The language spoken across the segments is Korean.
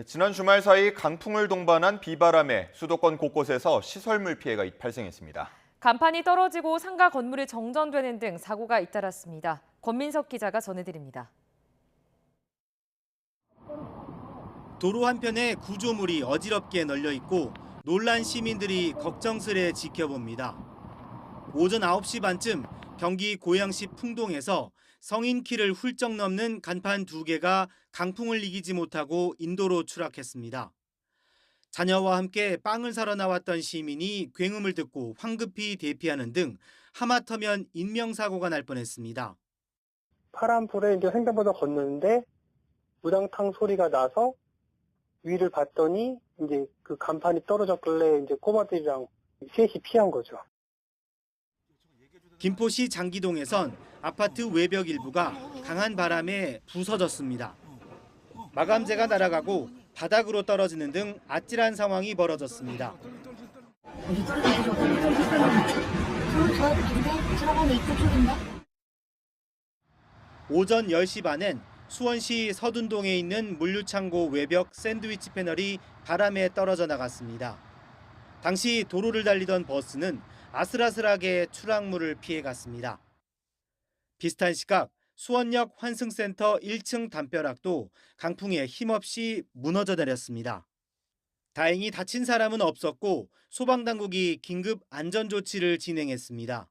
지난 주말 사이 강풍을 동반한 비바람에 수도권 곳곳에서 시설물 피해가 발생했습니다. 간판이 떨어지고 상가 건물이 정전되는 등 사고가 잇따랐습니다. 권민석 기자가 전해드립니다. 도로 한편에 구조물이 어지럽게 널려 있고 놀란 시민들이 걱정스레 지켜봅니다. 오전 9시 반쯤 경기 고양시 풍동에서 성인 키를 훌쩍 넘는 간판 2개가 강풍을 이기지 못하고 인도로 추락했습니다. 자녀와 함께 빵을 사러 나왔던 시민이 굉음을 듣고 황급히 대피하는 등 하마터면 인명사고가 날 뻔했습니다. 파란 불에 이제 횡단보도 건너는데 우당탕 소리가 나서 위를 봤더니 이제 그 간판이 떨어졌길래 이제 꼬마들이랑 셋이 피한 거죠. 김포시 장기동에선 아파트 외벽 일부가 강한 바람에 부서졌습니다. 마감재가 날아가고 바닥으로 떨어지는 등 아찔한 상황이 벌어졌습니다. 오전 10시 반엔 수원시 서둔동에 있는 물류창고 외벽 샌드위치 패널이 바람에 떨어져 나갔습니다. 당시 도로를 달리던 버스는 아슬아슬하게 추락물을 피해갔습니다. 비슷한 시각 수원역 환승센터 1층 담벼락도 강풍에 힘없이 무너져 내렸습니다. 다행히 다친 사람은 없었고 소방당국이 긴급 안전조치를 진행했습니다.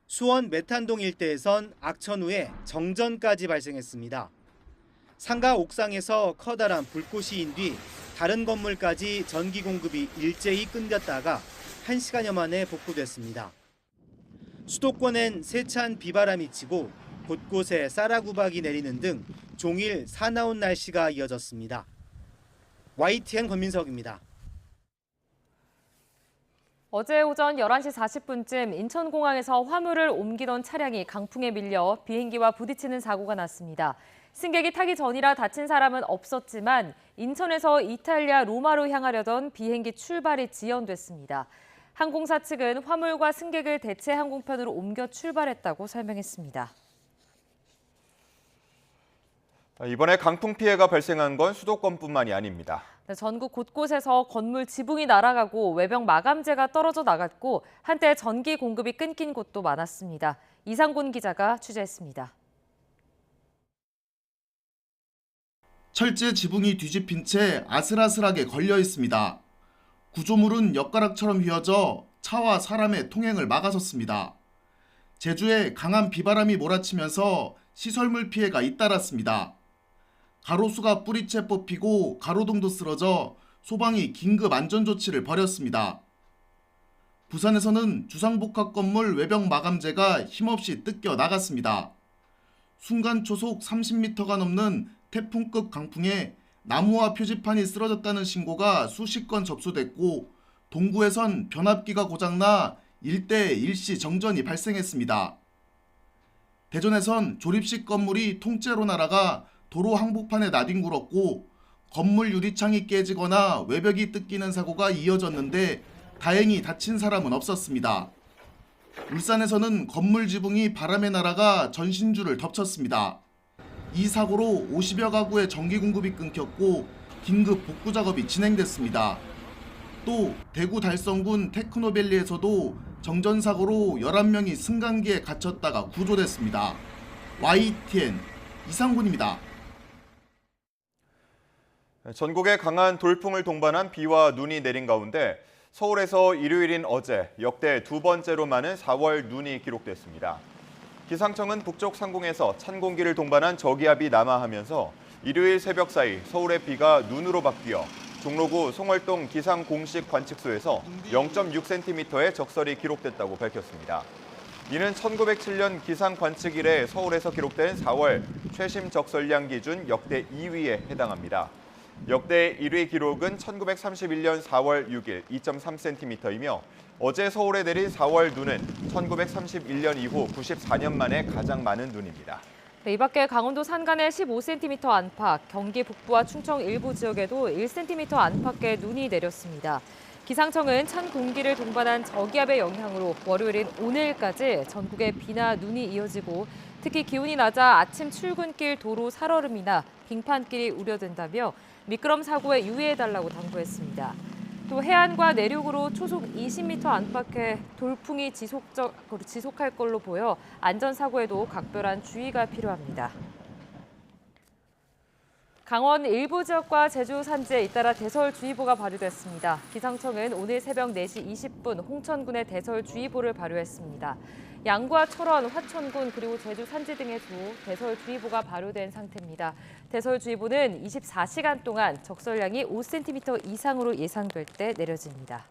수원 메탄동 일대에선 악천 후에 정전까지 발생했습니다. 상가 옥상에서 커다란 불꽃이 인 뒤 다른 건물까지 전기 공급이 일제히 끊겼다가 1시간여 만에 복구됐습니다. 수도권엔 세찬 비바람이 치고 곳곳에 쌀아구박이 내리는 등 종일 사나운 날씨가 이어졌습니다. YTN 권민석입니다. 어제 오전 11시 40분쯤 인천공항에서 화물을 옮기던 차량이 강풍에 밀려 비행기와 부딪히는 사고가 났습니다. 승객이 타기 전이라 다친 사람은 없었지만 인천에서 이탈리아 로마로 향하려던 비행기 출발이 지연됐습니다. 항공사 측은 화물과 승객을 대체 항공편으로 옮겨 출발했다고 설명했습니다. 이번에 강풍 피해가 발생한 건 수도권뿐만이 아닙니다. 전국 곳곳에서 건물 지붕이 날아가고 외벽 마감재가 떨어져 나갔고 한때 전기 공급이 끊긴 곳도 많았습니다. 이상곤 기자가 취재했습니다. 철제 지붕이 뒤집힌 채 아슬아슬하게 걸려 있습니다. 구조물은 엿가락처럼 휘어져 차와 사람의 통행을 막아섰습니다. 제주에 강한 비바람이 몰아치면서 시설물 피해가 잇따랐습니다. 가로수가 뿌리채 뽑히고 가로등도 쓰러져 소방이 긴급 안전조치를 벌였습니다. 부산에서는 주상복합 건물 외벽 마감재가 힘없이 뜯겨 나갔습니다. 순간 초속 30m가 넘는 태풍급 강풍에 나무와 표지판이 쓰러졌다는 신고가 수십 건 접수됐고 동구에선 변압기가 고장나 일대 일시 정전이 발생했습니다. 대전에선 조립식 건물이 통째로 날아가 도로 항복판에 나뒹굴었고 건물 유리창이 깨지거나 외벽이 뜯기는 사고가 이어졌는데 다행히 다친 사람은 없었습니다. 울산에서는 건물 지붕이 바람에 날아가 전신주를 덮쳤습니다. 이 사고로 50여 가구의 전기 공급이 끊겼고 긴급 복구 작업이 진행됐습니다. 또 대구 달성군 테크노밸리에서도 정전 사고로 11명이 승강기에 갇혔다가 구조됐습니다. YTN 이상곤입니다. 전국에 강한 돌풍을 동반한 비와 눈이 내린 가운데 서울에서 일요일인 어제 역대 두 번째로 많은 4월 눈이 기록됐습니다. 기상청은 북쪽 상공에서 찬 공기를 동반한 저기압이 남하하면서 일요일 새벽 사이 서울의 비가 눈으로 바뀌어 종로구 송월동 기상 공식 관측소에서 0.6cm의 적설이 기록됐다고 밝혔습니다. 이는 1907년 기상 관측 이래 서울에서 기록된 4월 최심 적설량 기준 역대 2위에 해당합니다. 역대 1위 기록은 1931년 4월 6일 2.3cm이며 어제 서울에 내린 4월 눈은 1931년 이후 94년 만에 가장 많은 눈입니다. 이 밖에 강원도 산간에 15cm 안팎, 경기 북부와 충청 일부 지역에도 1cm 안팎의 눈이 내렸습니다. 기상청은 찬 공기를 동반한 저기압의 영향으로 월요일인 오늘까지 전국에 비나 눈이 이어지고 특히 기온이 낮아 아침 출근길 도로 살얼음이나 빙판길이 우려된다며 미끄럼 사고에 유의해달라고 당부했습니다. 또 해안과 내륙으로 초속 20m 안팎의 돌풍이 지속할 걸로 보여 안전사고에도 각별한 주의가 필요합니다. 강원 일부 지역과 제주 산지에 잇따라 대설주의보가 발효됐습니다. 기상청은 오늘 새벽 4시 20분 홍천군에 대설주의보를 발효했습니다. 양구와 철원, 화천군 그리고 제주 산지 등에도 대설주의보가 발효된 상태입니다. 대설주의보는 24시간 동안 적설량이 5cm 이상으로 예상될 때 내려집니다.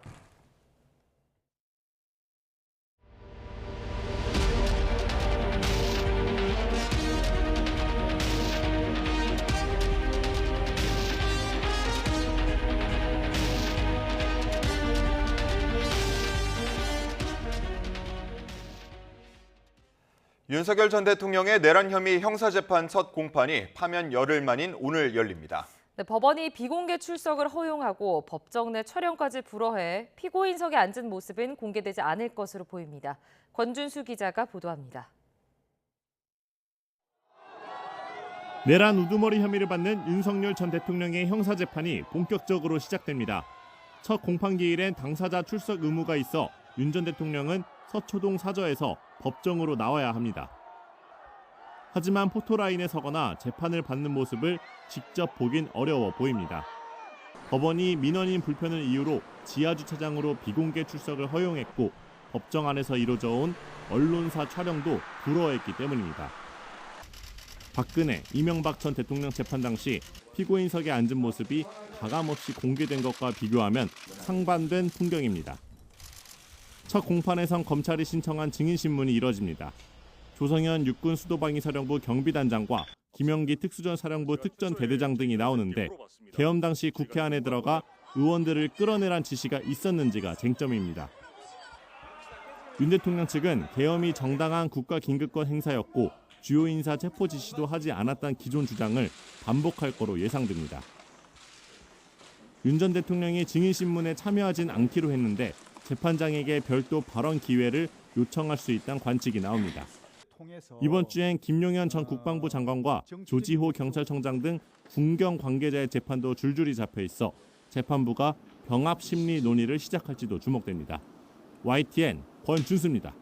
윤석열 전 대통령의 내란 혐의 형사재판 첫 공판이 파면 열흘 만인 오늘 열립니다. 네, 법원이 비공개 출석을 허용하고 법정 내 촬영까지 불허해 피고인석에 앉은 모습은 공개되지 않을 것으로 보입니다. 권준수 기자가 보도합니다. 내란 우두머리 혐의를 받는 윤석열 전 대통령의 형사재판이 본격적으로 시작됩니다. 첫 공판 기일엔 당사자 출석 의무가 있어 윤 전 대통령은 서초동 사저에서 법정으로 나와야 합니다. 하지만 포토라인에 서거나 재판을 받는 모습을 직접 보긴 어려워 보입니다. 법원이 민원인 불편을 이유로 지하주차장으로 비공개 출석을 허용했고 법정 안에서 이루어져 온 언론사 촬영도 불허했기 때문입니다. 박근혜, 이명박 전 대통령 재판 당시 피고인석에 앉은 모습이 가감없이 공개된 것과 비교하면 상반된 풍경입니다. 첫 공판에선 검찰이 신청한 증인신문이 이뤄집니다. 조성현 육군 수도방위사령부 경비단장과 김영기 특수전사령부 특전대대장 등이 나오는데 계엄 당시 국회 안에 들어가 의원들을 끌어내란 지시가 있었는지가 쟁점입니다. 윤 대통령 측은 계엄이 정당한 국가긴급권 행사였고 주요 인사 체포 지시도 하지 않았다는 기존 주장을 반복할 거로 예상됩니다. 윤 전 대통령이 증인신문에 참여하진 않기로 했는데 재판장에게 별도 발언 기회를 요청할 수 있다는 관측이 나옵니다. 이번 주엔 김용현 전 국방부 장관과 조지호 경찰청장 등 군경 관계자의 재판도 줄줄이 잡혀 있어 재판부가 병합 심리 논의를 시작할지도 주목됩니다. YTN 권준수입니다.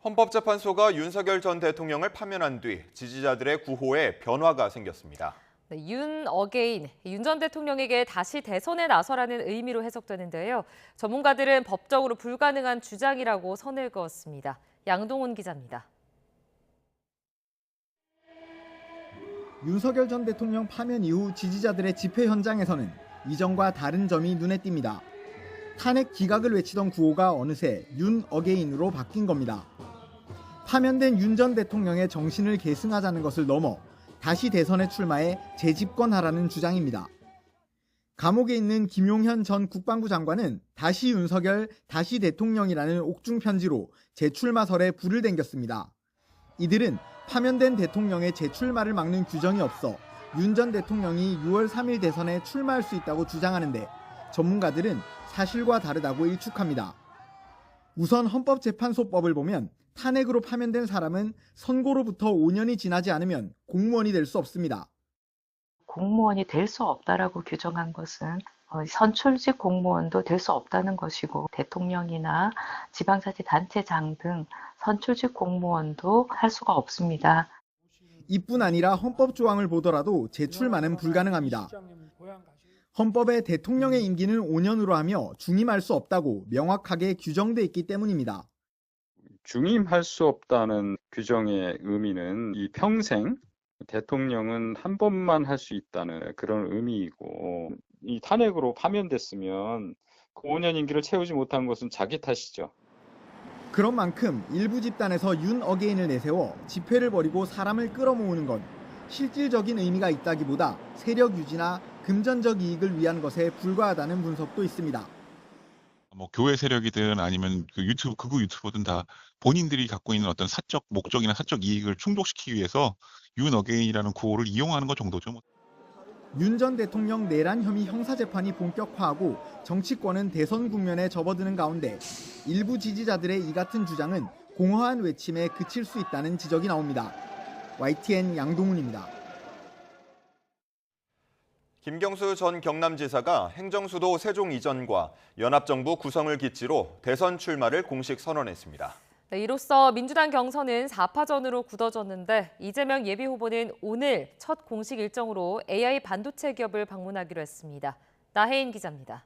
헌법재판소가 윤석열 전 대통령을 파면한 뒤 지지자들의 구호에 변화가 생겼습니다. 네, 윤 어게인, 윤 전 대통령에게 다시 대선에 나서라는 의미로 해석되는데요. 전문가들은 법적으로 불가능한 주장이라고 선을 그었습니다. 양동훈 기자입니다. 윤석열 전 대통령 파면 이후 지지자들의 집회 현장에서는 이전과 다른 점이 눈에 띕니다. 탄핵 기각을 외치던 구호가 어느새 윤 어게인으로 바뀐 겁니다. 파면된 윤 전 대통령의 정신을 계승하자는 것을 넘어 다시 대선에 출마해 재집권하라는 주장입니다. 감옥에 있는 김용현 전 국방부 장관은 다시 윤석열, 다시 대통령이라는 옥중 편지로 재출마설에 불을 댕겼습니다. 이들은 파면된 대통령의 재출마를 막는 규정이 없어 윤 전 대통령이 6월 3일 대선에 출마할 수 있다고 주장하는데 전문가들은 사실과 다르다고 일축합니다. 우선 헌법재판소법을 보면 탄핵으로 파면된 사람은 선고로부터 5년이 지나지 않으면 공무원이 될 수 없습니다. 공무원이 될 수 없다라고 규정한 것은 선출직 공무원도 될 수 없다는 것이고 대통령이나 지방자치단체장 등 선출직 공무원도 할 수가 없습니다. 이뿐 아니라 헌법 조항을 보더라도 재출마는 불가능합니다. 헌법에 대통령의 임기는 5년으로 하며 중임할 수 없다고 명확하게 규정돼 있기 때문입니다. 중임할 수 없다는 규정의 의미는 이 평생 대통령은 한 번만 할 수 있다는 그런 의미이고 이 탄핵으로 파면됐으면 그 5년 임기를 채우지 못한 것은 자기 탓이죠. 그런 만큼 일부 집단에서 윤 어게인을 내세워 집회를 벌이고 사람을 끌어모으는 건 실질적인 의미가 있다기보다 세력 유지나 금전적 이익을 위한 것에 불과하다는 분석도 있습니다. 교회 세력이든 아니면 극우 유튜버든 다 본인들이 갖고 있는 어떤 사적 목적이나 사적 이익을 충족시키기 위해서 윤 어게인이라는 구호를 이용하는 것 정도죠. 윤 전 대통령 내란 혐의 형사재판이 본격화하고 정치권은 대선 국면에 접어드는 가운데 일부 지지자들의 이 같은 주장은 공허한 외침에 그칠 수 있다는 지적이 나옵니다. YTN 양동훈입니다. 김경수 전 경남지사가 행정수도 세종 이전과 연합정부 구성을 기치로 대선 출마를 공식 선언했습니다. 네, 이로써 민주당 경선은 4파전으로 굳어졌는데 이재명 예비후보는 오늘 첫 공식 일정으로 AI 반도체 기업을 방문하기로 했습니다. 나혜인 기자입니다.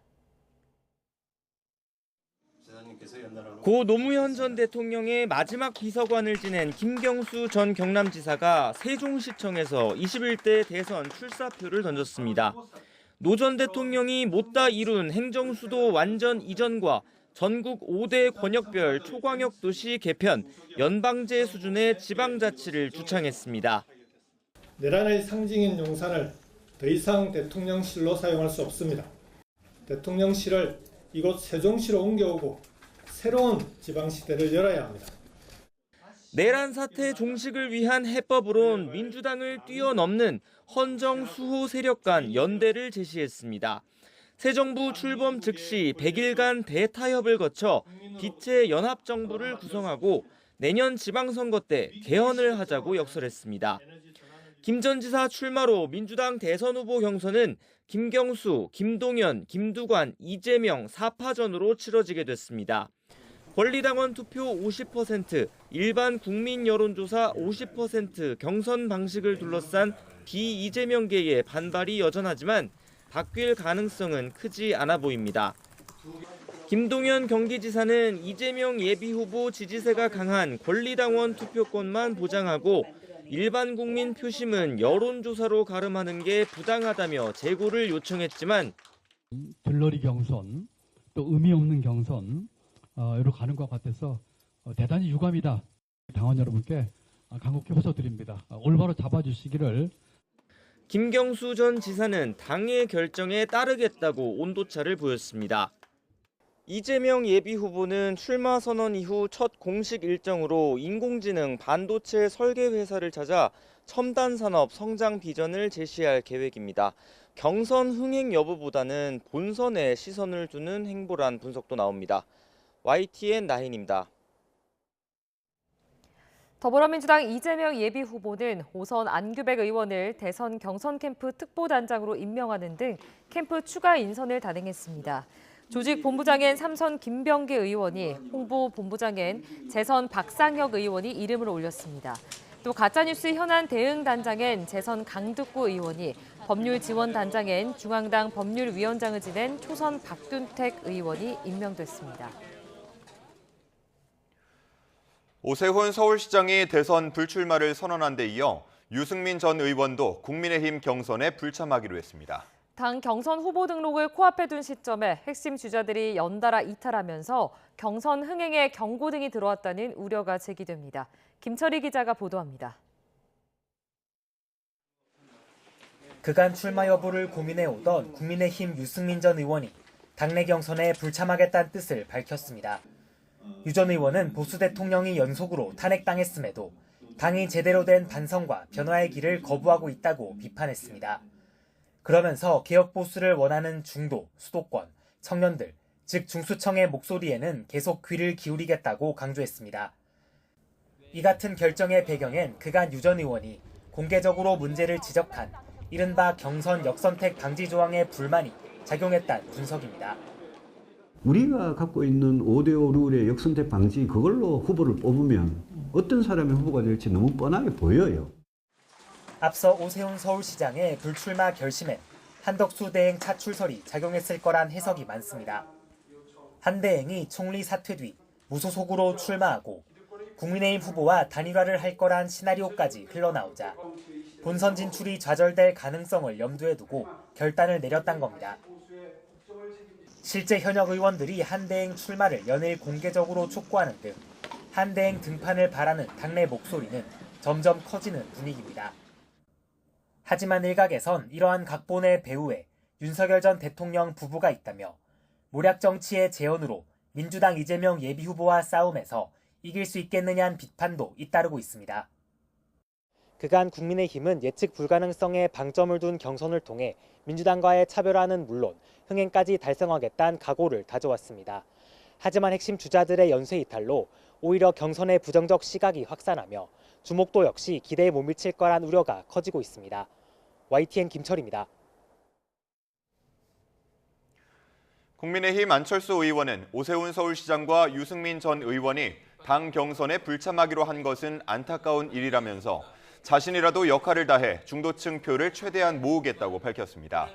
고 노무현 전 대통령의 마지막 비서관을 지낸 김경수 전 경남지사가 세종시청에서 21대 대선 출사표를 던졌습니다. 노 전 대통령이 못다 이룬 행정수도 완전 이전과 전국 5대 권역별 초광역 도시 개편, 연방제 수준의 지방자치를 주창했습니다. 내란의 상징인 용산을 더 이상 대통령실로 사용할 수 없습니다. 대통령실을 이곳 세종시로 옮겨오고 새로운 지방시대를 열어야 합니다. 내란 사태 종식을 위한 해법으론 민주당을 뛰어넘는 헌정 수호 세력 간 연대를 제시했습니다. 새 정부 출범 즉시 100일간 대타협을 거쳐 빛의 연합정부를 구성하고 내년 지방선거 때 개헌을 하자고 역설했습니다. 김 전 지사 출마로 민주당 대선 후보 경선은 김경수, 김동연, 김두관, 이재명 4파전으로 치러지게 됐습니다. 권리당원 투표 50%, 일반 국민 여론조사 50% 경선 방식을 둘러싼 비이재명계의 반발이 여전하지만 바뀔 가능성은 크지 않아 보입니다. 김동연 경기지사는 이재명 예비후보 지지세가 강한 권리당원 투표권만 보장하고 일반 국민 표심은 여론조사로 가름하는 게 부당하다며 재고를 요청했지만 들러리 경선, 또 의미 없는 경선 로 가는 것 같아서 대단히 유감이다. 당원 여러분께 간곡히 호소드립니다. 올바로 잡아주시기를. 김경수 전 지사는 당의 결정에 따르겠다고 온도차를 보였습니다. 이재명 예비후보는 출마 선언 이후 첫 공식 일정으로 인공지능 반도체 설계 회사를 찾아 첨단 산업 성장 비전을 제시할 계획입니다. 경선 흥행 여부보다는 본선에 시선을 두는 행보란 분석도 나옵니다. YTN 나혜인입니다. 더불어민주당 이재명 예비후보는 오선 안규백 의원을 대선 경선 캠프 특보단장으로 임명하는 등 캠프 추가 인선을 단행했습니다. 조직 본부장엔 삼선 김병기 의원이, 홍보 본부장엔 재선 박상혁 의원이 이름을 올렸습니다. 또 가짜뉴스 현안 대응 단장엔 재선 강득구 의원이, 법률 지원 단장엔 중앙당 법률위원장을 지낸 초선 박균택 의원이 임명됐습니다. 오세훈 서울시장이 대선 불출마를 선언한 데 이어 유승민 전 의원도 국민의힘 경선에 불참하기로 했습니다. 당 경선 후보 등록을 코앞에 둔 시점에 핵심 주자들이 연달아 이탈하면서 경선 흥행에 경고등이 들어왔다는 우려가 제기됩니다. 김철희 기자가 보도합니다. 그간 출마 여부를 고민해오던 국민의힘 유승민 전 의원이 당내 경선에 불참하겠다는 뜻을 밝혔습니다. 유 전 의원은 보수 대통령이 연속으로 탄핵당했음에도 당이 제대로 된 반성과 변화의 길을 거부하고 있다고 비판했습니다. 그러면서 개혁 보수를 원하는 중도, 수도권, 청년들, 즉 중수청의 목소리에는 계속 귀를 기울이겠다고 강조했습니다. 이 같은 결정의 배경엔 그간 유 전 의원이 공개적으로 문제를 지적한 이른바 경선 역선택 방지 조항의 불만이 작용했다는 분석입니다. 우리가 갖고 있는 5대5 룰의 역선택 방지, 그걸로 후보를 뽑으면 어떤 사람이 후보가 될지 너무 뻔하게 보여요. 앞서 오세훈 서울시장의 불출마 결심엔 한덕수 대행 차출설이 작용했을 거란 해석이 많습니다. 한 대행이 총리 사퇴 뒤 무소속으로 출마하고 국민의힘 후보와 단일화를 할 거란 시나리오까지 흘러나오자 본선 진출이 좌절될 가능성을 염두에 두고 결단을 내렸단 겁니다. 실제 현역 의원들이 한대행 출마를 연일 공개적으로 촉구하는 등 한대행 등판을 바라는 당내 목소리는 점점 커지는 분위기입니다. 하지만 일각에선 이러한 각본의 배후에 윤석열 전 대통령 부부가 있다며 모략 정치의 재현으로 민주당 이재명 예비후보와 싸움에서 이길 수 있겠느냐는 비판도 잇따르고 있습니다. 그간 국민의힘은 예측 불가능성에 방점을 둔 경선을 통해 민주당과의 차별화는 물론 흥행까지 달성하겠다는 각오를 다져왔습니다. 하지만 핵심 주자들의 연쇄 이탈로 오히려 경선의 부정적 시각이 확산하며 주목도 역시 기대에 못 미칠 거란 우려가 커지고 있습니다. YTN 김철입니다. 국민의힘 안철수 의원은 오세훈 서울시장과 유승민 전 의원이 당 경선에 불참하기로 한 것은 안타까운 일이라면서 자신이라도 역할을 다해 중도층 표를 최대한 모으겠다고 밝혔습니다.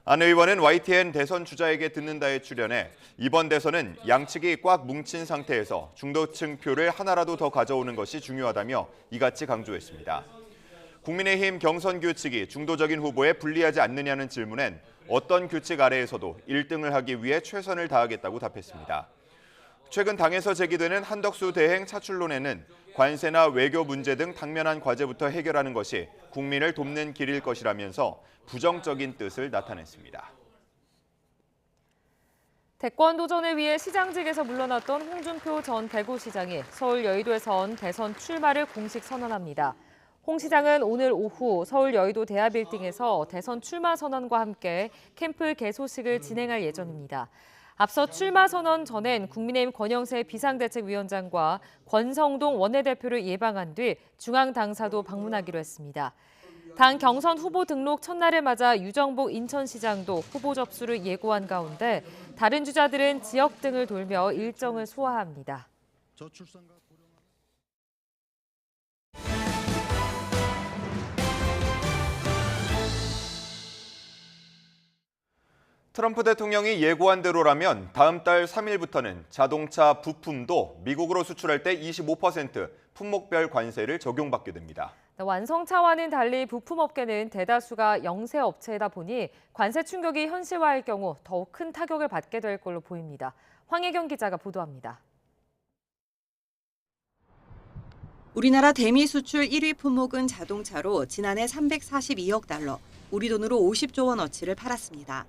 안 의원은 YTN 대선 주자에게 듣는다에 출연해 이번 대선은 양측이 꽉 뭉친 상태에서 중도층 표를 하나라도 더 가져오는 것이 중요하다며 이같이 강조했습니다. 국민의힘 경선 규칙이 중도적인 후보에 불리하지 않느냐는 질문엔 어떤 규칙 아래에서도 1등을 하기 위해 최선을 다하겠다고 답했습니다. 최근 당에서 제기되는 한덕수 대행 차출론에는 관세나 외교 문제 등 당면한 과제부터 해결하는 것이 국민을 돕는 길일 것이라면서 부정적인 뜻을 나타냈습니다. 대권 도전을 위해 시장직에서 물러났던 홍준표 전 대구시장이 서울 여의도에선 대선 출마를 공식 선언합니다. 홍 시장은 오늘 오후 서울 여의도 대하빌딩에서 대선 출마 선언과 함께 캠프 개소식을 진행할 예정입니다. 앞서 출마 선언 전엔 국민의힘 권영세 비상대책위원장과 권성동 원내대표를 예방한 뒤 중앙 당사도 방문하기로 했습니다. 당 경선 후보 등록 첫날을 맞아 유정복 인천시장도 후보 접수를 예고한 가운데 다른 주자들은 지역 등을 돌며 일정을 소화합니다. 트럼프 대통령이 예고한 대로라면 다음 달 3일부터는 자동차 부품도 미국으로 수출할 때 25% 품목별 관세를 적용받게 됩니다. 완성차와는 달리 부품업계는 대다수가 영세 업체이다 보니 관세 충격이 현실화할 경우 더욱 큰 타격을 받게 될 걸로 보입니다. 황혜경 기자가 보도합니다. 우리나라 대미 수출 1위 품목은 자동차로 지난해 342억 달러, 우리 돈으로 50조 원어치를 팔았습니다.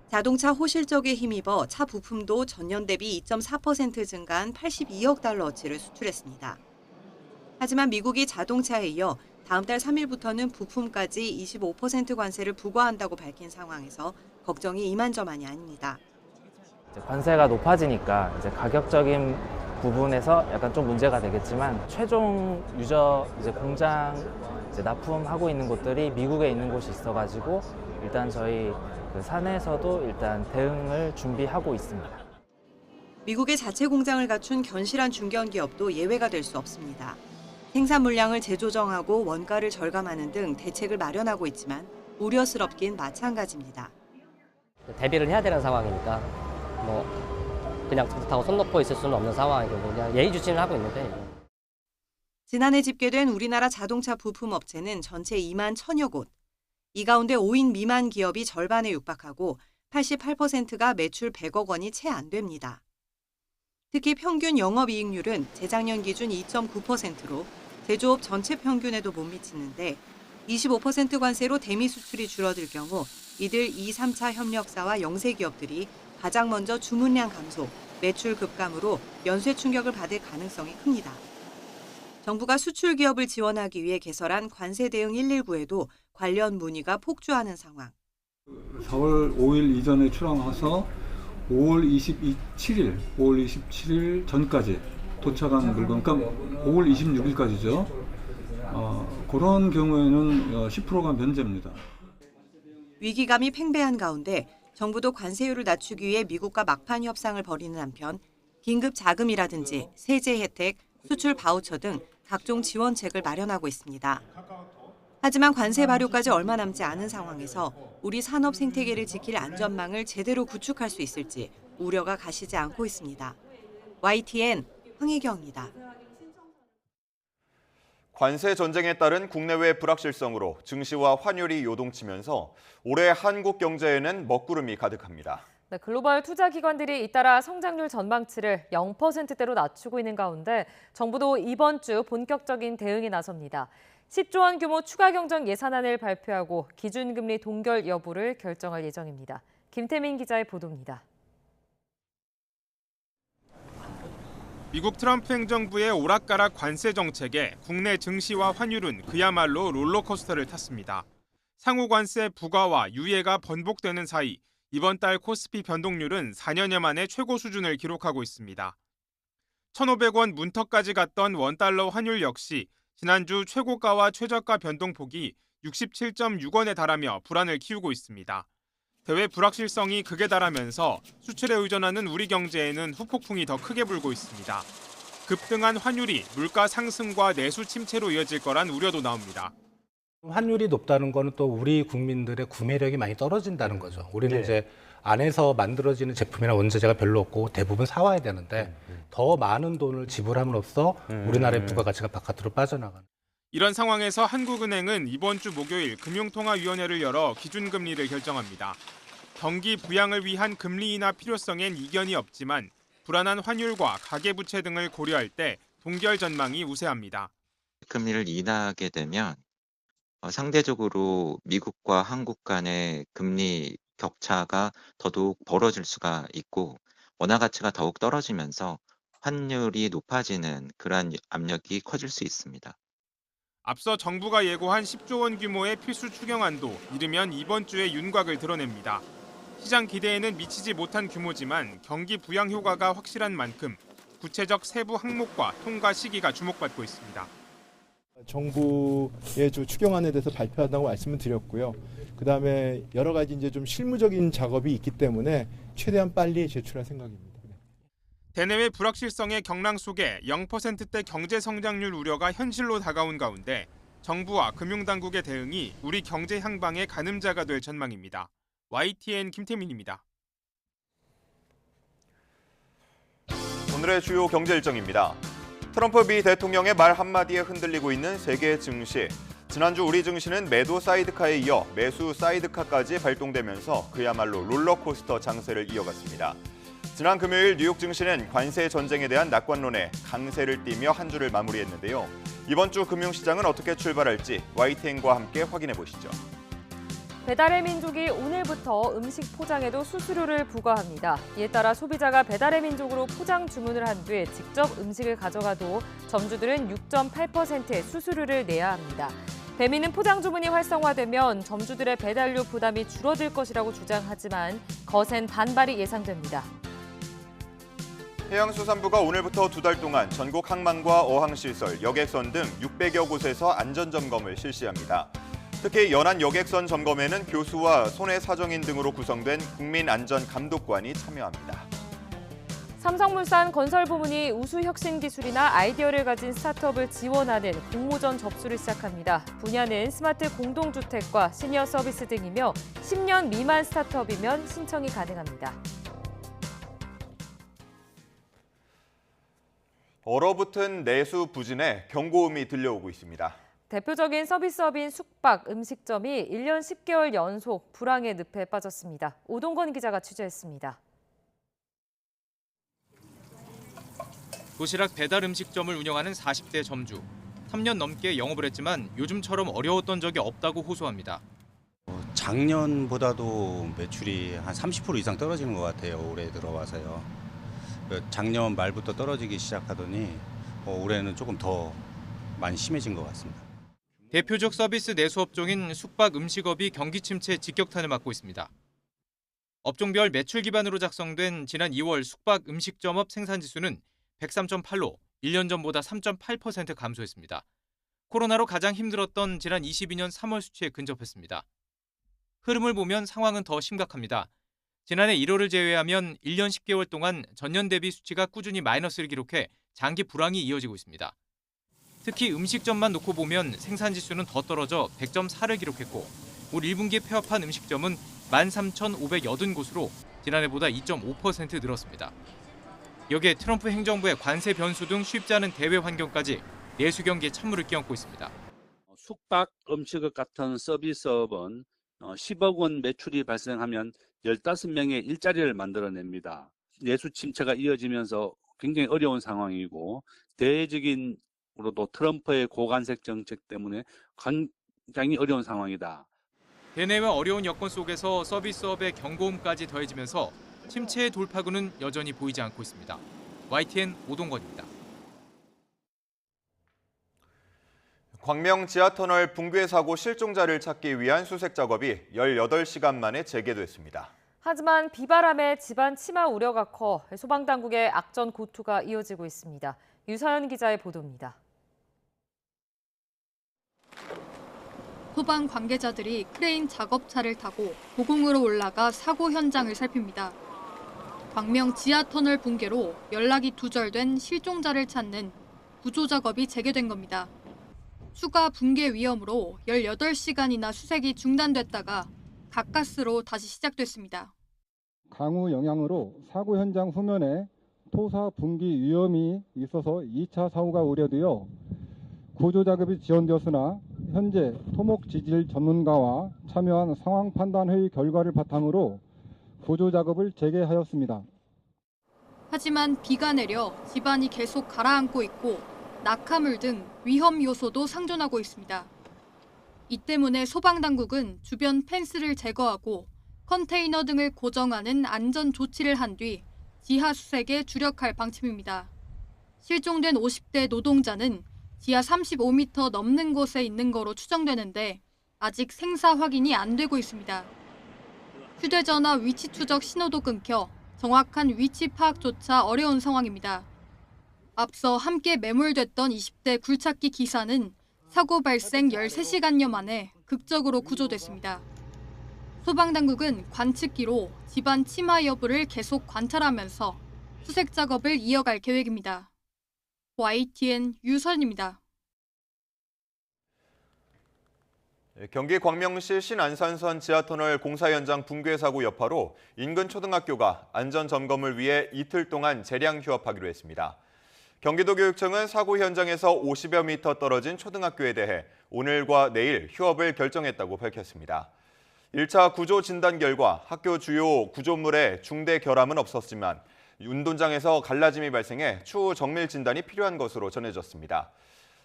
자동차 호실적에 힘입어 차 부품도 전년 대비 2.4% 증가한 82억 달러어치를 수출했습니다. 하지만 미국이 자동차에 이어 다음 달 3일부터는 부품까지 25% 관세를 부과한다고 밝힌 상황에서 걱정이 이만저만이 아닙니다. 관세가 높아지니까 이제 가격적인 부분에서 약간 좀 문제가 되겠지만 최종 유저 공장 납품하고 있는 곳들이 미국에 있는 곳이 있어가지고 일단 저희 사내에서도 일단 대응을 준비하고 있습니다. 미국의 자체 공장을 갖춘 견실한 중견기업도 예외가 될 수 없습니다. 생산 물량을 재조정하고 원가를 절감하는 등 대책을 마련하고 있지만 우려스럽긴 마찬가지입니다. 대비를 해야 되는 상황이니까 그냥 그렇다고 손 놓고 있을 수는 없는 상황이고 그냥 예의주시를 하고 있는데. 지난해 집계된 우리나라 자동차 부품 업체는 전체 2만 1,000여 곳. 이 가운데 5인 미만 기업이 절반에 육박하고 88%가 매출 100억 원이 채 안 됩니다. 특히 평균 영업이익률은 재작년 기준 2.9%로 제조업 전체 평균에도 못 미치는데 25% 관세로 대미 수출이 줄어들 경우 이들 2, 3차 협력사와 영세 기업들이 가장 먼저 주문량 감소, 매출 급감으로 연쇄 충격을 받을 가능성이 큽니다. 정부가 수출 기업을 지원하기 위해 개설한 관세 대응 119에도 관련 문의가 폭주하는 상황. 4월 5일 이전에 출항해서 5월 27일 전까지 도착한 물건, 그러니까 5월 26일까지죠. 그런 경우에는 10%가 면제입니다. 위기감이 팽배한 가운데 정부도 관세율을 낮추기 위해 미국과 막판 협상을 벌이는 한편 긴급 자금이라든지 세제 혜택, 수출 바우처 등 각종 지원책을 마련하고 있습니다. 하지만 관세 발효까지 얼마 남지 않은 상황에서 우리 산업 생태계를 지킬 안전망을 제대로 구축할 수 있을지 우려가 가시지 않고 있습니다. YTN 황혜경입니다. 관세 전쟁에 따른 국내외 불확실성으로 증시와 환율이 요동치면서 올해 한국 경제에는 먹구름이 가득합니다. 네, 글로벌 투자 기관들이 잇따라 성장률 전망치를 0%대로 낮추고 있는 가운데 정부도 이번 주 본격적인 대응에 나섭니다. 10조 원 규모 추가 경정 예산안을 발표하고 기준금리 동결 여부를 결정할 예정입니다. 김태민 기자의 보도입니다. 미국 트럼프 행정부의 오락가락 관세 정책에 국내 증시와 환율은 그야말로 롤러코스터를 탔습니다. 상호 관세 부과와 유예가 번복되는 사이 이번 달 코스피 변동률은 4년여 만에 최고 수준을 기록하고 있습니다. 1,500원 문턱까지 갔던 원달러 환율 역시 지난주 최고가와 최저가 변동폭이 67.6원에 달하며 불안을 키우고 있습니다. 대외 불확실성이 극에 달하면서 수출에 의존하는 우리 경제에는 후폭풍이 더 크게 불고 있습니다. 급등한 환율이 물가 상승과 내수 침체로 이어질 거란 우려도 나옵니다. 환율이 높다는 거는 또 우리 국민들의 구매력이 많이 떨어진다는 거죠. 우리는 이제 안에서 만들어지는 제품이나 원재재가 별로 없고 대부분 사와야 되는데 더 많은 돈을 지불함으로써 우리나라의 부가가치가 바깥으로 빠져나가는. 이런 상황에서 한국은행은 이번 주 목요일 금융통화위원회를 열어 기준금리를 결정합니다. 경기 부양을 위한 금리 인하 필요성엔 이견이 없지만 불안한 환율과 가계부채 등을 고려할 때 동결 전망이 우세합니다. 금리를 인하하게 되면 상대적으로 미국과 한국 간의 금리 격차가 더더욱 벌어질 수가 있고 원화 가치가 더욱 떨어지면서 환율이 높아지는 그러한 압력이 커질 수 있습니다. 앞서 정부가 예고한 10조 원 규모의 필수 추경안도 이르면 이번 주에 윤곽을 드러냅니다. 시장 기대에는 미치지 못한 규모지만 경기 부양 효과가 확실한 만큼 구체적 세부 항목과 통과 시기가 주목받고 있습니다. 정부의 추경안에 대해서 발표한다고 말씀을 드렸고요. 그다음에 여러 가지 이제 좀 실무적인 작업이 있기 때문에 최대한 빨리 제출할 생각입니다. 대내외 불확실성의 경랑 속에 0%대 경제 성장률 우려가 현실로 다가온 가운데 정부와 금융당국의 대응이 우리 경제 향방의 가늠자가 될 전망입니다. YTN 김태민입니다. 오늘의 주요 경제 일정입니다. 트럼프 미 대통령의 말 한마디에 흔들리고 있는 세계 증시. 지난주 우리 증시는 매도 사이드카에 이어 매수 사이드카까지 발동되면서 그야말로 롤러코스터 장세를 이어갔습니다. 지난 금요일 뉴욕 증시는 관세 전쟁에 대한 낙관론에 강세를 띠며 한 주를 마무리했는데요. 이번 주 금융시장은 어떻게 출발할지 YTN과 함께 확인해 보시죠. 배달의 민족이 오늘부터 음식 포장에도 수수료를 부과합니다. 이에 따라 소비자가 배달의 민족으로 포장 주문을 한 뒤에 직접 음식을 가져가도 점주들은 6.8%의 수수료를 내야 합니다. 배민은 포장 주문이 활성화되면 점주들의 배달료 부담이 줄어들 것이라고 주장하지만 거센 반발이 예상됩니다. 해양수산부가 오늘부터 2달 동안 전국 항만과 어항시설, 여객선 등 600여 곳에서 안전점검을 실시합니다. 특히 연안 여객선 점검에는 교수와 손해사정인 등으로 구성된 국민안전감독관이 참여합니다. 삼성물산 건설부문이 우수혁신 기술이나 아이디어를 가진 스타트업을 지원하는 공모전 접수를 시작합니다. 분야는 스마트 공동주택과 시니어 서비스 등이며 10년 미만 스타트업이면 신청이 가능합니다. 얼어붙은 내수 부진에 경고음이 들려오고 있습니다. 대표적인 서비스업인 숙박, 음식점이 1년 10개월 연속 불황의 늪에 빠졌습니다. 오동건 기자가 취재했습니다. 도시락 배달 음식점을 운영하는 40대 점주. 3년 넘게 영업을 했지만 요즘처럼 어려웠던 적이 없다고 호소합니다. 작년보다도 매출이 한 30% 이상 떨어지는 것 같아요. 올해 들어와서요. 작년 말부터 떨어지기 시작하더니 올해는 조금 더 많이 심해진 것 같습니다. 대표적 서비스 내수 업종인 숙박 음식업이 경기 침체 직격탄을 맞고 있습니다. 업종별 매출 기반으로 작성된 지난 2월 숙박 음식점업 생산지수는 103.8로 1년 전보다 3.8% 감소했습니다. 코로나로 가장 힘들었던 지난 22년 3월 수치에 근접했습니다. 흐름을 보면 상황은 더 심각합니다. 지난해 1월을 제외하면 1년 10개월 동안 전년 대비 수치가 꾸준히 마이너스를 기록해 장기 불황이 이어지고 있습니다. 특히 음식점만 놓고 보면 생산지수는 더 떨어져 100.4를 기록했고 올 1분기 폐업한 음식점은 13,580곳으로 지난해보다 2.5% 늘었습니다. 여기에 트럼프 행정부의 관세 변수 등 쉽지 않은 대외 환경까지 내수 경기에 찬물을 끼얹고 있습니다. 숙박, 음식업 같은 서비스업은 10억 원 매출이 발생하면 15명의 일자리를 만들어냅니다. 내수 침체가 이어지면서 굉장히 어려운 상황이고 대외적인으로도 트럼프의 고관세 정책 때문에 굉장히 어려운 상황이다. 대내외 어려운 여건 속에서 서비스업의 경고음까지 더해지면서 침체의 돌파구는 여전히 보이지 않고 있습니다. YTN 오동건입니다. 광명 지하터널 붕괴 사고 실종자를 찾기 위한 수색 작업이 18시간 만에 재개됐습니다. 하지만 비바람에 집안 침하 우려가 커 소방당국의 악전 고투가 이어지고 있습니다. 유서연 기자의 보도입니다. 소방 관계자들이 크레인 작업차를 타고 고공으로 올라가 사고 현장을 살핍니다. 광명 지하터널 붕괴로 연락이 두절된 실종자를 찾는 구조 작업이 재개된 겁니다. 추가 붕괴 위험으로 18시간이나 수색이 중단됐다가 가까스로 다시 시작됐습니다. 강우 영향으로 사고 현장 후면에 토사 붕괴 위험이 있어서 2차 사고가 우려되어 구조 작업이 지연되었으나 현재 토목 지질 전문가와 참여한 상황 판단 회의 결과를 바탕으로 구조 작업을 재개하였습니다. 하지만 비가 내려 집안이 계속 가라앉고 있고 낙하물 등 위험 요소도 상존하고 있습니다. 이 때문에 소방당국은 주변 펜스를 제거하고 컨테이너 등을 고정하는 안전 조치를 한 뒤 지하 수색에 주력할 방침입니다. 실종된 50대 노동자는 지하 35m 넘는 곳에 있는 거로 추정되는데 아직 생사 확인이 안 되고 있습니다. 휴대전화 위치 추적 신호도 끊겨 정확한 위치 파악조차 어려운 상황입니다. 앞서 함께 매몰됐던 20대 굴착기 기사는 사고 발생 13시간여 만에 극적으로 구조됐습니다. 소방당국은 관측기로 집안 침하 여부를 계속 관찰하면서 수색 작업을 이어갈 계획입니다. YTN 유선입니다. 경기 광명시 신안산선 지하터널 공사 현장 붕괴 사고 여파로 인근 초등학교가 안전점검을 위해 이틀 동안 재량 휴업하기로 했습니다. 경기도교육청은 사고 현장에서 50여 미터 떨어진 초등학교에 대해 오늘과 내일 휴업을 결정했다고 밝혔습니다. 1차 구조 진단 결과 학교 주요 구조물에 중대 결함은 없었지만 운동장에서 갈라짐이 발생해 추후 정밀 진단이 필요한 것으로 전해졌습니다.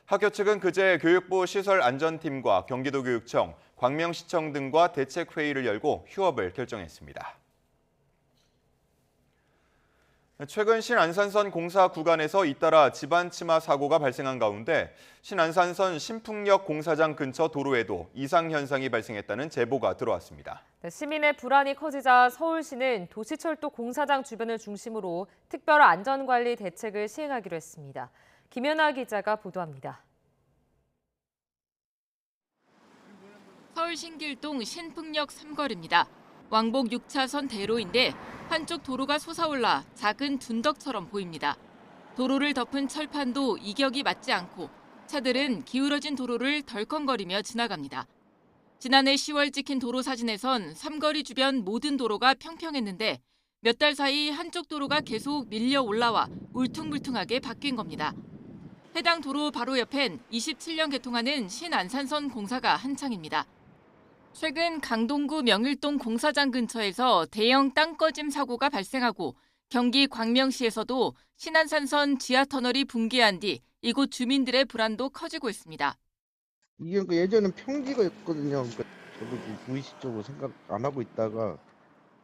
학교 측은 그제 교육부 시설안전팀과 경기도교육청, 광명시청 등과 대책회의를 열고 휴업을 결정했습니다. 최근 신안산선 공사 구간에서 잇따라 집안 침하 사고가 발생한 가운데 신안산선 신풍역 공사장 근처 도로에도 이상 현상이 발생했다는 제보가 들어왔습니다. 시민의 불안이 커지자 서울시는 도시철도 공사장 주변을 중심으로 특별 안전관리 대책을 시행하기로 했습니다. 김연아 기자가 보도합니다. 서울 신길동 신풍역 3거리입니다. 왕복 6차선 대로인데 한쪽 도로가 솟아올라 작은 둔덕처럼 보입니다. 도로를 덮은 철판도 이격이 맞지 않고 차들은 기울어진 도로를 덜컹거리며 지나갑니다. 지난해 10월 찍힌 도로 사진에선 3거리 주변 모든 도로가 평평했는데 몇 달 사이 한쪽 도로가 계속 밀려 올라와 울퉁불퉁하게 바뀐 겁니다. 해당 도로 바로 옆엔 27년 개통하는 신안산선 공사가 한창입니다. 최근 강동구 명일동 공사장 근처에서 대형 땅꺼짐 사고가 발생하고 경기 광명시에서도 신안산선 지하터널이 붕괴한 뒤 이곳 주민들의 불안도 커지고 있습니다. 이게 예전엔 평지가였거든요. 그러니까 저도 무의식적으로 생각 안 하고 있다가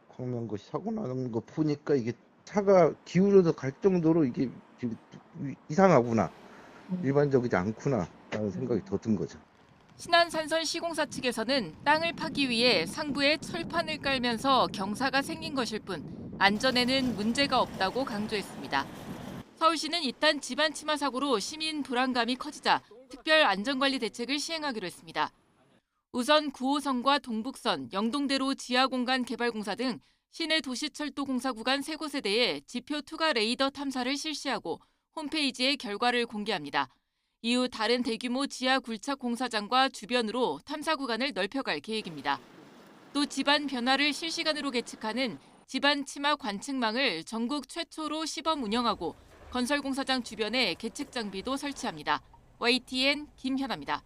광명고시 사고 나는 거 보니까 이게 차가 기울어서 갈 정도로 이게 이상하구나. 일반적이지 않구나 라는 생각이 더 든 거죠. 신안산선 시공사 측에서는 땅을 파기 위해 상부에 철판을 깔면서 경사가 생긴 것일 뿐 안전에는 문제가 없다고 강조했습니다. 서울시는 이딴 집안 침하 사고로 시민 불안감이 커지자 특별 안전관리 대책을 시행하기로 했습니다. 우선 9호선과 동북선, 영동대로 지하공간 개발공사 등 시내 도시철도공사 구간 3곳에 대해 지표 투과 레이더 탐사를 실시하고 홈페이지에 결과를 공개합니다. 이후 다른 대규모 지하 굴착 공사장과 주변으로 탐사 구간을 넓혀갈 계획입니다. 또 집안 변화를 실시간으로 계측하는 집안 침하 관측망을 전국 최초로 시범 운영하고 건설 공사장 주변에 계측 장비도 설치합니다. YTN 김현아입니다.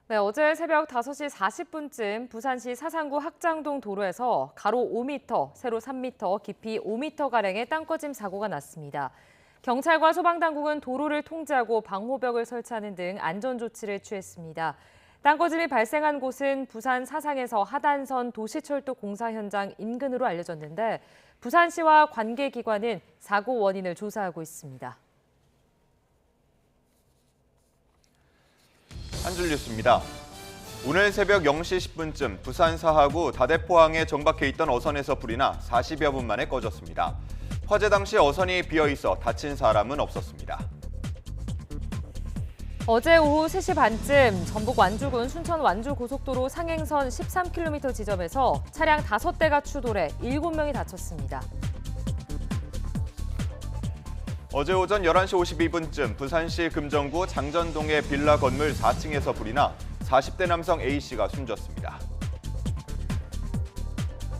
네, 어제 새벽 5시 40분쯤 부산시 사상구 학장동 도로에서 가로 5m, 세로 3m, 깊이 5m가량의 땅꺼짐 사고가 났습니다. 경찰과 소방당국은 도로를 통제하고 방호벽을 설치하는 등 안전조치를 취했습니다. 땅꺼짐이 발생한 곳은 부산 사상에서 하단선 도시철도 공사 현장 인근으로 알려졌는데 부산시와 관계기관은 사고 원인을 조사하고 있습니다. 한 줄 뉴스입니다. 오늘 새벽 0시 10분쯤 부산 사하구 다대포항에 정박해 있던 어선에서 불이 나 40여 분 만에 꺼졌습니다. 화재 당시 어선이 비어있어 다친 사람은 없었습니다. 어제 오후 3시 반쯤 전북 완주군 순천 완주고속도로 상행선 13km 지점에서 차량 5대가 추돌해 7명이 다쳤습니다. 어제 오전 11시 52분쯤 부산시 금정구 장전동의 빌라 건물 4층에서 불이 나 40대 남성 A씨가 숨졌습니다.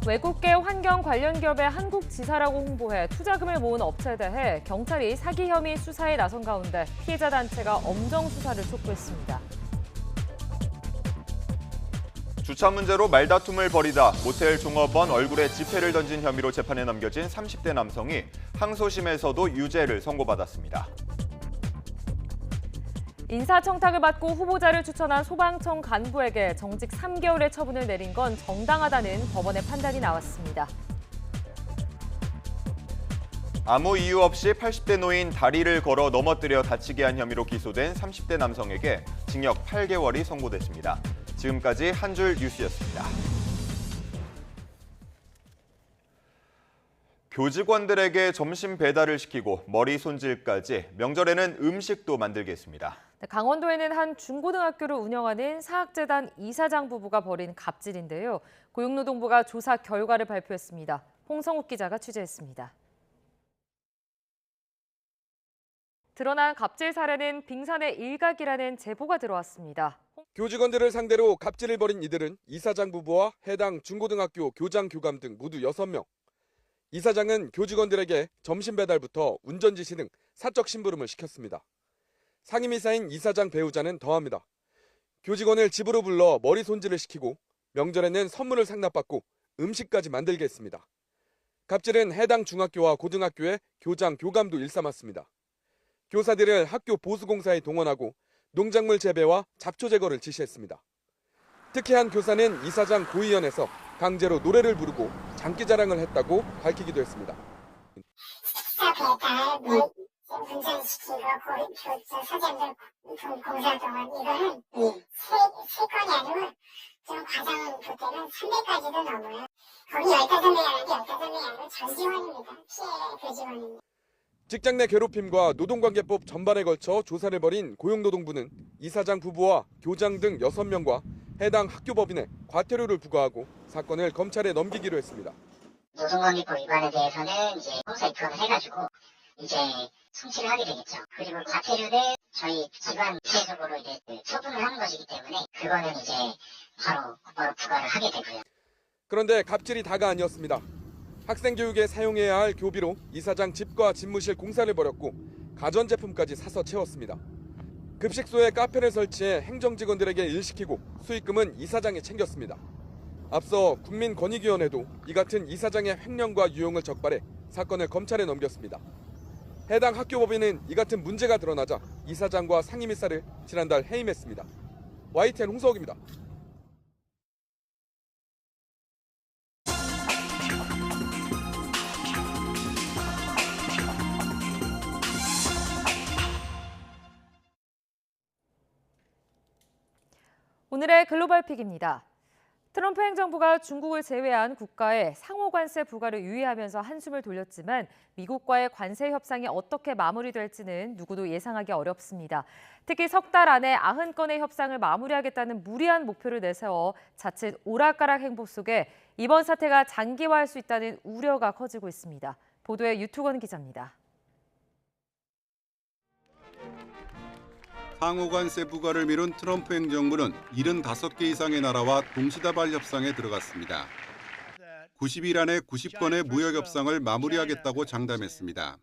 외국계 환경 관련 기업의 한국 지사라고 홍보해 투자금을 모은 업체에 대해 경찰이 사기 혐의 수사에 나선 가운데 피해자 단체가 엄정 수사를 촉구했습니다. 주차 문제로 말다툼을 벌이다 모텔 종업원 얼굴에 지폐를 던진 혐의로 재판에 넘겨진 30대 남성이 항소심에서도 유죄를 선고받았습니다. 인사청탁을 받고 후보자를 추천한 소방청 간부에게 정직 3개월의 처분을 내린 건 정당하다는 법원의 판단이 나왔습니다. 아무 이유 없이 80대 노인 다리를 걸어 넘어뜨려 다치게 한 혐의로 기소된 30대 남성에게 징역 8개월이 선고됐습니다. 지금까지 한 줄 뉴스였습니다. 교직원들에게 점심 배달을 시키고 머리 손질까지 명절에는 음식도 만들겠습니다. 강원도에는 한 중고등학교를 운영하는 사학재단 이사장 부부가 벌인 갑질인데요. 고용노동부가 조사 결과를 발표했습니다. 홍성욱 기자가 취재했습니다. 드러난 갑질 사례는 빙산의 일각이라는 제보가 들어왔습니다. 교직원들을 상대로 갑질을 벌인 이들은 이사장 부부와 해당 중고등학교 교장, 교감 등 모두 6명. 이사장은 교직원들에게 점심 배달부터 운전 지시 등 사적 심부름을 시켰습니다. 상임이사인 이사장 배우자는 더합니다. 교직원을 집으로 불러 머리 손질을 시키고 명절에는 선물을 상납받고 음식까지 만들게 했습니다. 갑질은 해당 중학교와 고등학교의 교장, 교감도 일삼았습니다. 교사들을 학교 보수공사에 동원하고 농작물 재배와 잡초 제거를 지시했습니다. 특히 한 교사는 이사장 고의원에서 강제로 노래를 부르고 장기자랑을 했다고 밝히기도 했습니다. 운전시키고 서재들 공사 동안 이거는 세 건이 아니고 좀 과장 그때는 300까지도 넘어요. 거기 15명이 아닌데 15명이 아니고 전 직원입니다. 피해 교직원입니다. 직장 내 괴롭힘과 노동관계법 전반에 걸쳐 조사를 벌인 고용노동부는 이사장 부부와 교장 등 6명과 해당 학교법인에 과태료를 부과하고 사건을 검찰에 넘기기로 했습니다. 노동관계법 위반에 대해서는 이제 검사 입건을 해가지고 이제 송치를 하게 되겠죠. 그리고 과태료는 저희 기관 대적으로 이제 처분을 하는 것이기 때문에 그거는 이제 바로 부과를 하게 되고요. 그런데 갑질이 다가 아니었습니다. 학생 교육에 사용해야 할 교비로 이사장 집과 집무실 공사를 벌였고 가전제품까지 사서 채웠습니다. 급식소에 카페를 설치해 행정직원들에게 일시키고 수익금은 이사장이 챙겼습니다. 앞서 국민권익위원회도 이 같은 이사장의 횡령과 유용을 적발해 사건을 검찰에 넘겼습니다. 해당 학교법인은 이 같은 문제가 드러나자 이사장과 상임이사를 지난달 해임했습니다. YTN 홍석입니다. 오늘의 글로벌 픽입니다. 트럼프 행정부가 중국을 제외한 국가에 상호 관세 부과를 유예하면서 한숨을 돌렸지만 미국과의 관세 협상이 어떻게 마무리될지는 누구도 예상하기 어렵습니다. 특히 석 달 안에 90건의 협상을 마무리하겠다는 무리한 목표를 내세워 자칫 오락가락 행보 속에 이번 사태가 장기화할 수 있다는 우려가 커지고 있습니다. 보도에 유투건 기자입니다. 상호관세 부과를 미룬 트럼프 행정부는 75개 이상의 나라와 동시다발 협상에 들어갔습니다. 90일 안에 90건의 무역 협상을 마무리하겠다고 장담했습니다.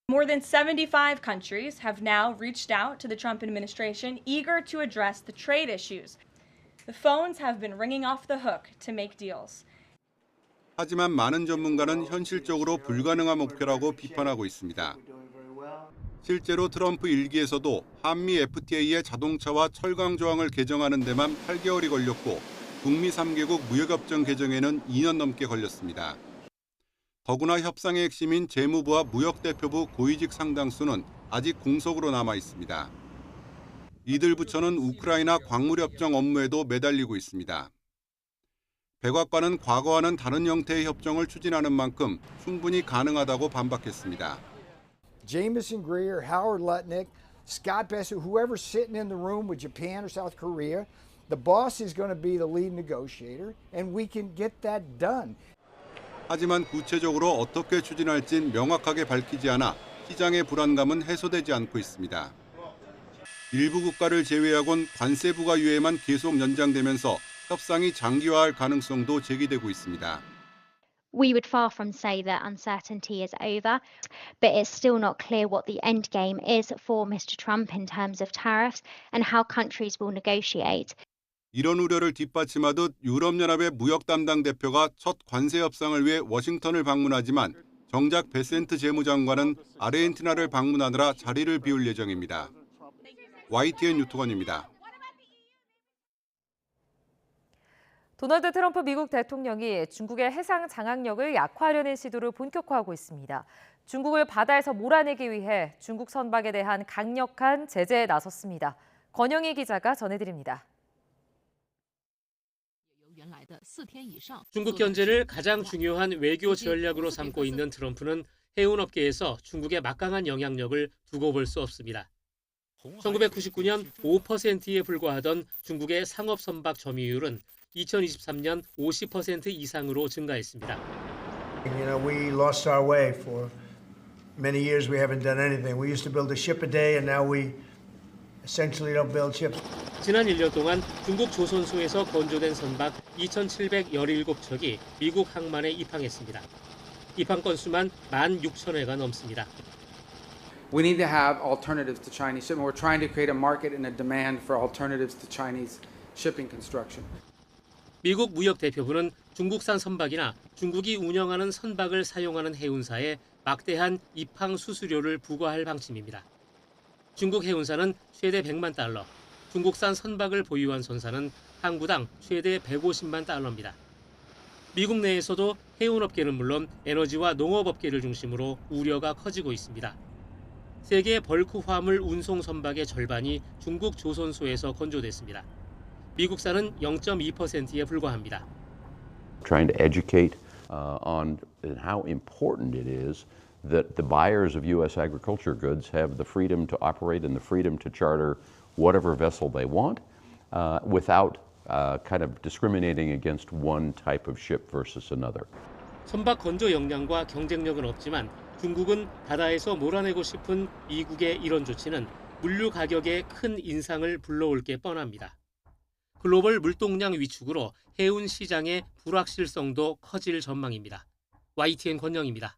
More than 75 countries have now reached out to the Trump administration, eager to address the trade issues. The phones have been ringing off the hook to make deals. 하지만 많은 전문가는 현실적으로 불가능한 목표라고 비판하고 있습니다. 실제로 트럼프 일기에서도 한미 FTA의 자동차와 철강 조항을 개정하는 데만 8개월이 걸렸고 북미 3개국 무역협정 개정에는 2년 넘게 걸렸습니다. 더구나 협상의 핵심인 재무부와 무역대표부 고위직 상당수는 아직 공석으로 남아 있습니다. 이들 부처는 우크라이나 광물협정 업무에도 매달리고 있습니다. 백악관은 과거와는 다른 형태의 협정을 추진하는 만큼 충분히 가능하다고 반박했습니다. Jameson Greer, Howard Lutnick, Scott Bessent, whoever's sitting in the room with Japan or South Korea, the boss is going to be the lead negotiator, and we can get that done. 하지만 구체적으로 어떻게 추진할진 명확하게 밝히지 않아 시장의 불안감은 해소되지 않고 있습니다. 일부 국가를 제외하곤 관세 부과 유예만 계속 연장되면서 협상이 장기화할 가능성도 제기되고 있습니다. We would far from say that uncertainty is over, but it's still not clear what the end game is for Mr. Trump in terms of tariffs and how countries will negotiate. 이런 우려를 뒷받침하듯 유럽연합의 무역 담당 대표가 첫 관세 협상을 위해 워싱턴을 방문하지만 정작 베센트 재무장관은 아르헨티나를 방문하느라 자리를 비울 예정입니다. YTN 유토건입니다. 도널드 트럼프 미국 대통령이 중국의 해상 장악력을 약화하려는 시도를 본격화하고 있습니다. 중국을 바다에서 몰아내기 위해 중국 선박에 대한 강력한 제재에 나섰습니다. 권영희 기자가 전해드립니다. 중국 견제를 가장 중요한 외교 전략으로 삼고 있는 트럼프는 해운업계에서 중국의 막강한 영향력을 두고 볼 수 없습니다. 1999년 5%에 불과하던 중국의 상업 선박 점유율은 2023년 50% 이상으로 증가했습니다. You know, we lost our way for many years. We haven't done anything. We used to build a ship a day, and now we essentially don't build ships. 지난 1년 동안 중국 조선소에서 건조된 선박 2,717척이 미국 항만에 입항했습니다. 입항 건수만 16,000회가 넘습니다. We need to have alternatives to Chinese shipping. We're trying to create a market and a demand for alternatives to Chinese shipping construction. 미국 무역대표부는 중국산 선박이나 중국이 운영하는 선박을 사용하는 해운사에 막대한 입항 수수료를 부과할 방침입니다. 중국 해운사는 최대 100만 달러, 중국산 선박을 보유한 선사는 항구당 최대 150만 달러입니다. 미국 내에서도 해운업계는 물론 에너지와 농업업계를 중심으로 우려가 커지고 있습니다. 세계 벌크 화물 운송 선박의 절반이 중국 조선소에서 건조됐습니다. 미국산은 0.2%에 불과합니다. Trying to educate on how important it is that the buyers of U.S. agriculture goods have the freedom to operate and the freedom to charter whatever vessel they want without kind of discriminating against one type of ship versus another. 선박 건조 역량과 경쟁력은 없지만 중국은 바다에서 몰아내고 싶은 미국의 이런 조치는 물류 가격에 큰 인상을 불러올 게 뻔합니다. 글로벌 물동량 위축으로 해운 시장의 불확실성도 커질 전망입니다. YTN 권영입니다.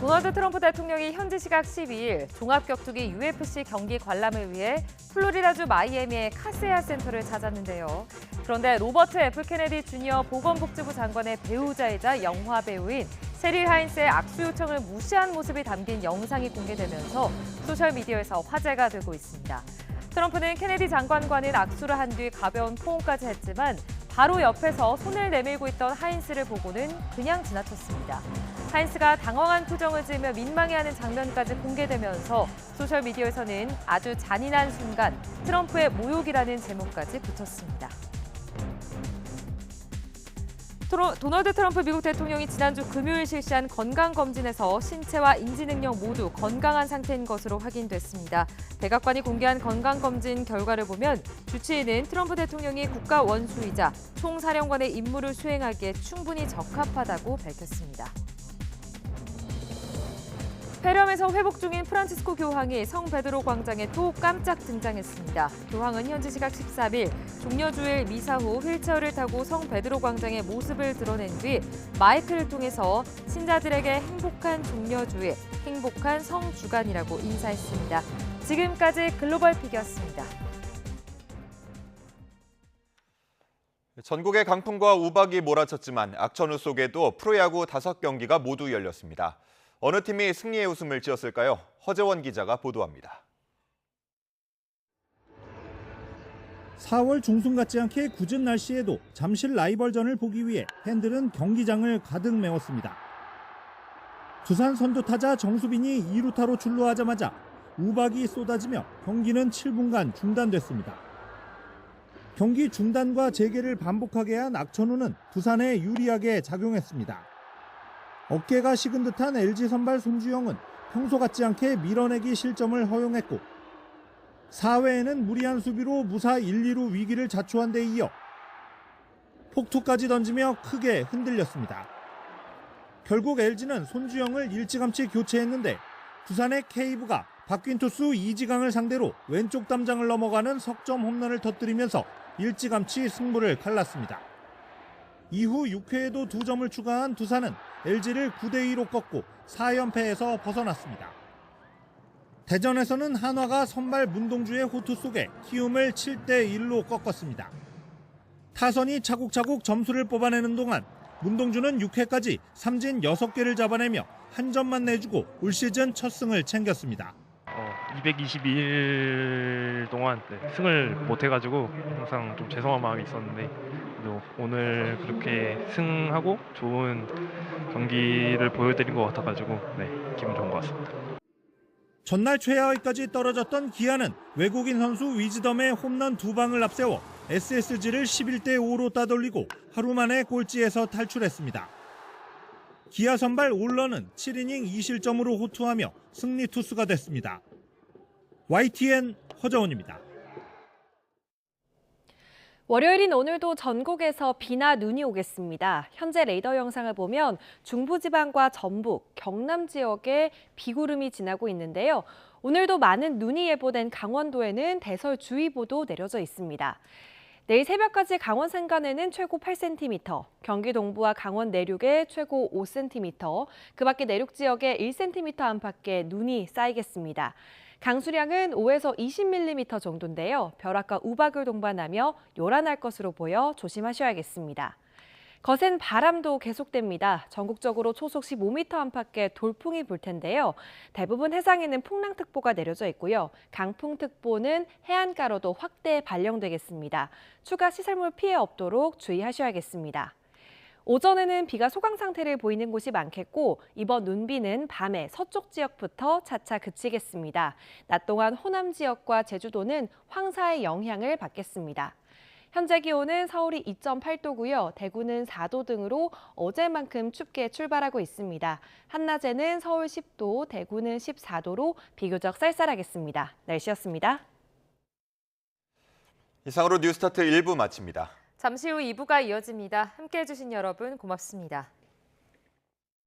도널드 트럼프 대통령이 현지 시각 12일 종합격투기 UFC 경기 관람을 위해 플로리다주 마이애미의 카세아 센터를 찾았는데요. 그런데 로버트 F 케네디 주니어 보건복지부 장관의 배우자이자 영화 배우인 셰릴 하인스의 악수 요청을 무시한 모습이 담긴 영상이 공개되면서 소셜미디어에서 화제가 되고 있습니다. 트럼프는 케네디 장관과는 악수를 한 뒤 가벼운 포옹까지 했지만 바로 옆에서 손을 내밀고 있던 하인스를 보고는 그냥 지나쳤습니다. 하인스가 당황한 표정을 지으며 민망해하는 장면까지 공개되면서 소셜미디어에서는 아주 잔인한 순간, 트럼프의 모욕이라는 제목까지 붙였습니다. 도널드 트럼프 미국 대통령이 지난주 금요일 실시한 건강검진에서 신체와 인지능력 모두 건강한 상태인 것으로 확인됐습니다. 백악관이 공개한 건강검진 결과를 보면 주치의는 트럼프 대통령이 국가 원수이자 총사령관의 임무를 수행하기에 충분히 적합하다고 밝혔습니다. 폐렴에서 회복 중인 프란치스코 교황이 성 베드로 광장에 또 깜짝 등장했습니다. 교황은 현지 시각 13일 종려주일 미사 후 휠체어를 타고 성 베드로 광장의 모습을 드러낸 뒤 마이크를 통해서 신자들에게 행복한 종려주일, 행복한 성주간이라고 인사했습니다. 지금까지 글로벌 픽이었습니다. 전국의 강풍과 우박이 몰아쳤지만 악천후 속에도 프로야구 5경기가 모두 열렸습니다. 어느 팀이 승리의 웃음을 지었을까요? 허재원 기자가 보도합니다. 4월 중순 같지 않게 굳은 날씨에도 잠실 라이벌전을 보기 위해 팬들은 경기장을 가득 메웠습니다. 두산 선두타자 정수빈이 2루타로 출루하자마자 우박이 쏟아지며 경기는 7분간 중단됐습니다. 경기 중단과 재개를 반복하게 한 악천후는 두산에 유리하게 작용했습니다. 어깨가 식은 듯한 LG 선발 송주영은 평소 같지 않게 밀어내기 실점을 허용했고 4회에는 무리한 수비로 무사 1-2루 위기를 자초한 데 이어 폭투까지 던지며 크게 흔들렸습니다. 결국 LG는 손주영을 일찌감치 교체했는데 두산의 케이브가 바뀐 투수 이지강을 상대로 왼쪽 담장을 넘어가는 석점 홈런을 터뜨리면서 일찌감치 승부를 갈랐습니다. 이후 6회에도 2점을 추가한 두산은 LG를 9대2로 꺾고 4연패에서 벗어났습니다. 대전에서는 한화가 선발 문동주의 호투 속에 키움을 7대1로 꺾었습니다. 타선이 차곡차곡 점수를 뽑아내는 동안 문동주는 6회까지 삼진 6개를 잡아내며 한 점만 내주고 올 시즌 첫 승을 챙겼습니다. 222일 동안 승을 못해가지고 항상 좀 죄송한 마음이 있었는데 그래도 오늘 그렇게 승하고 좋은 경기를 보여드린 것 같아가지고 기분 좋은 것 같습니다. 전날 최하위까지 떨어졌던 기아는 외국인 선수 위즈덤의 홈런 2방을 앞세워 SSG를 11대5로 따돌리고 하루 만에 꼴찌에서 탈출했습니다. 기아 선발 올런은 7이닝 2실점으로 호투하며 승리 투수가 됐습니다. YTN 허정훈입니다. 월요일인 오늘도 전국에서 비나 눈이 오겠습니다. 현재 레이더 영상을 보면 중부지방과 전북, 경남 지역에 비구름이 지나고 있는데요. 오늘도 많은 눈이 예보된 강원도에는 대설주의보도 내려져 있습니다. 내일 새벽까지 강원 산간에는 최고 8cm, 경기 동부와 강원 내륙에 최고 5cm, 그 밖에 내륙 지역에 1cm 안팎의 눈이 쌓이겠습니다. 강수량은 5에서 20mm 정도인데요. 벼락과 우박을 동반하며 요란할 것으로 보여 조심하셔야겠습니다. 거센 바람도 계속됩니다. 전국적으로 초속 15m 안팎의 돌풍이 불 텐데요. 대부분 해상에는 풍랑특보가 내려져 있고요. 강풍특보는 해안가로도 확대 발령되겠습니다. 추가 시설물 피해 없도록 주의하셔야겠습니다. 오전에는 비가 소강 상태를 보이는 곳이 많겠고 이번 눈비는 밤에 서쪽 지역부터 차차 그치겠습니다. 낮 동안 호남 지역과 제주도는 황사의 영향을 받겠습니다. 현재 기온은 서울이 2.8도고요. 대구는 4도 등으로 어제만큼 춥게 출발하고 있습니다. 한낮에는 서울 10도, 대구는 14도로 비교적 쌀쌀하겠습니다. 날씨였습니다. 이상으로 뉴스타트 1부 마칩니다. 잠시 후 2부가 이어집니다. 함께해 주신 여러분 고맙습니다.